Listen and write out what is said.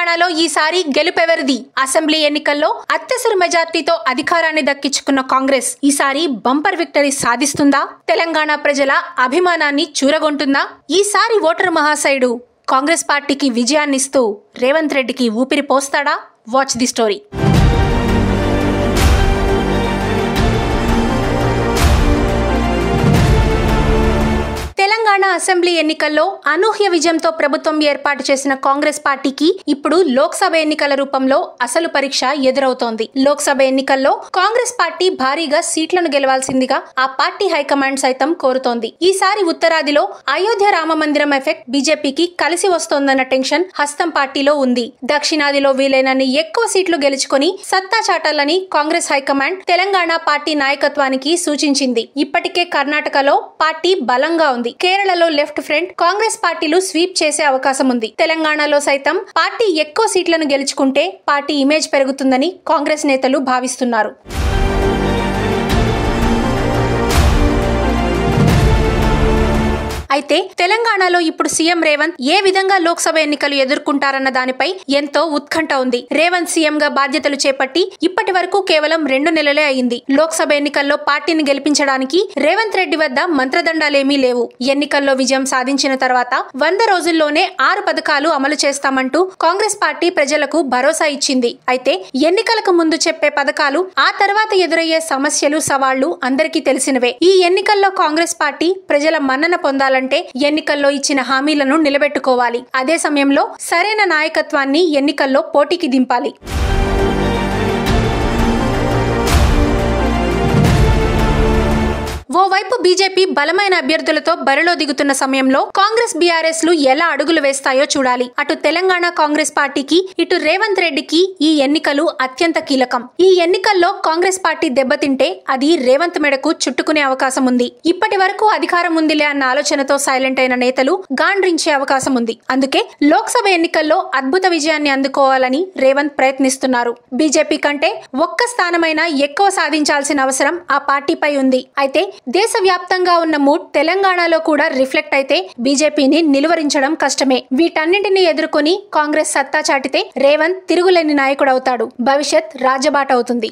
తెలంగాణలో ఈసారి గెలుపెవరిది? అసెంబ్లీ ఎన్నికల్లో అత్యవసర మెజార్టీతో అధికారాన్ని దక్కించుకున్న కాంగ్రెస్ ఈసారి బంపర్ విక్టరీ సాధిస్తుందా? తెలంగాణ ప్రజల అభిమానాన్ని చూరగొంటుందా? ఈసారి ఓటరు మహాశయుడు కాంగ్రెస్ పార్టీకి విజయాన్నిస్తూ రేవంత్ రెడ్డికి ఊపిరి పోస్తాడా? Watch the story. Telangana assembly ఎన్నికల్లో అనూహ్య విజయంతో ప్రభుత్వం ఏర్పాటు చేసిన కాంగ్రెస్ పార్టీకి ఇప్పుడు లోక్సభ ఎన్నికల రూపంలో అసలు పరీక్ష ఎదురవుతోంది. లోక్సభ ఎన్నికల్లో కాంగ్రెస్ పార్టీ భారీగా సీట్లను గెలవాల్సిందిగా ఆ పార్టీ హైకమాండ్ సైతం కోరుతోంది. ఈసారి ఉత్తరాదిలో అయోధ్య రామ మందిరం ఎఫెక్ట్ బీజేపీకి కలిసి వస్తోందన్న టెన్షన్ హస్తం పార్టీలో ఉంది. దక్షిణాదిలో వీలైనన్ని ఎక్కువ సీట్లు గెలుచుకొని సత్తా చాటాలని కాంగ్రెస్ హైకమాండ్ తెలంగాణ పార్టీ నాయకత్వానికి సూచించింది. ఇప్పటికే కర్ణాటకలో పార్టీ బలంగా ఉంది. కేరళలో లెఫ్ట్ ఫ్రంట్, కాంగ్రెస్ పార్టీలు స్వీప్ చేసే అవకాశం ఉంది. తెలంగాణలో సైతం పార్టీ ఎక్కువ సీట్లను గెలుచుకుంటే పార్టీ ఇమేజ్ పెరుగుతుందని కాంగ్రెస్ నేతలు భావిస్తున్నారు. అయితే తెలంగాణలో ఇప్పుడు సీఎం రేవంత్ ఏ విధంగా లోక్సభ ఎన్నికలు ఎదుర్కొంటారన్న దానిపై ఎంతో ఉత్కంఠ ఉంది. రేవంత్ సీఎం గా బాధ్యతలు చేపట్టి ఇప్పటి వరకు కేవలం 2 నెలలే అయింది. లోక్సభ ఎన్నికల్లో పార్టీని గెలిపించడానికి రేవంత్ రెడ్డి వద్ద మంత్రదండాలేమీ లేవు. ఎన్నికల్లో విజయం సాధించిన తర్వాత 100 రోజుల్లోనే 6 పథకాలు అమలు చేస్తామంటూ కాంగ్రెస్ పార్టీ ప్రజలకు భరోసా ఇచ్చింది. అయితే ఎన్నికలకు ముందు చెప్పే పథకాలు ఆ తర్వాత ఎదురయ్యే సమస్యలు, సవాళ్లు అందరికీ తెలిసినవే. ఈ ఎన్నికల్లో కాంగ్రెస్ పార్టీ ప్రజల మన్నన పొందాలంటే ఎన్నికల్లో ఇచ్చిన హామీలను నిలబెట్టుకోవాలి. అదే సమయంలో సరైన నాయకత్వాన్ని ఎన్నికల్లో పోటీకి దింపాలి. ఓవైపు బీజేపీ బలమైన అభ్యర్థులతో బరిలో దిగుతున్న సమయంలో కాంగ్రెస్ బీఆర్ఎస్ లు ఎలా అడుగులు వేస్తాయో చూడాలి. అటు తెలంగాణ కాంగ్రెస్ పార్టీకి, ఇటు రేవంత్ రెడ్డికి ఈ ఎన్నికలు అత్యంత కీలకం. ఈ ఎన్నికల్లో కాంగ్రెస్ పార్టీ దెబ్బతింటే అది రేవంత్ మెడకు చుట్టుకునే అవకాశం ఉంది. ఇప్పటి వరకు అధికారం ఉందిలే అన్న ఆలోచనతో సైలెంట్ అయిన నేతలు గాండ్రించే అవకాశం ఉంది. అందుకే లోక్సభ ఎన్నికల్లో అద్భుత విజయాన్ని అందుకోవాలని రేవంత్ ప్రయత్నిస్తున్నారు. బీజేపీ కంటే ఒక్క స్థానమైనా ఎక్కువ సాధించాల్సిన అవసరం ఆ పార్టీపై ఉంది. అయితే దేశవ్యాప్తంగా ఉన్న మూడ్ తెలంగాణలో కూడా రిఫ్లెక్ట్ అయితే బీజేపీని నిలువరించడం కష్టమే. వీటన్నింటినీ ఎదుర్కొని కాంగ్రెస్ సత్తా చాటితే రేవంత్ తిరుగులేని నాయకుడవుతాడు. భవిష్యత్ రాజబాట అవుతుంది.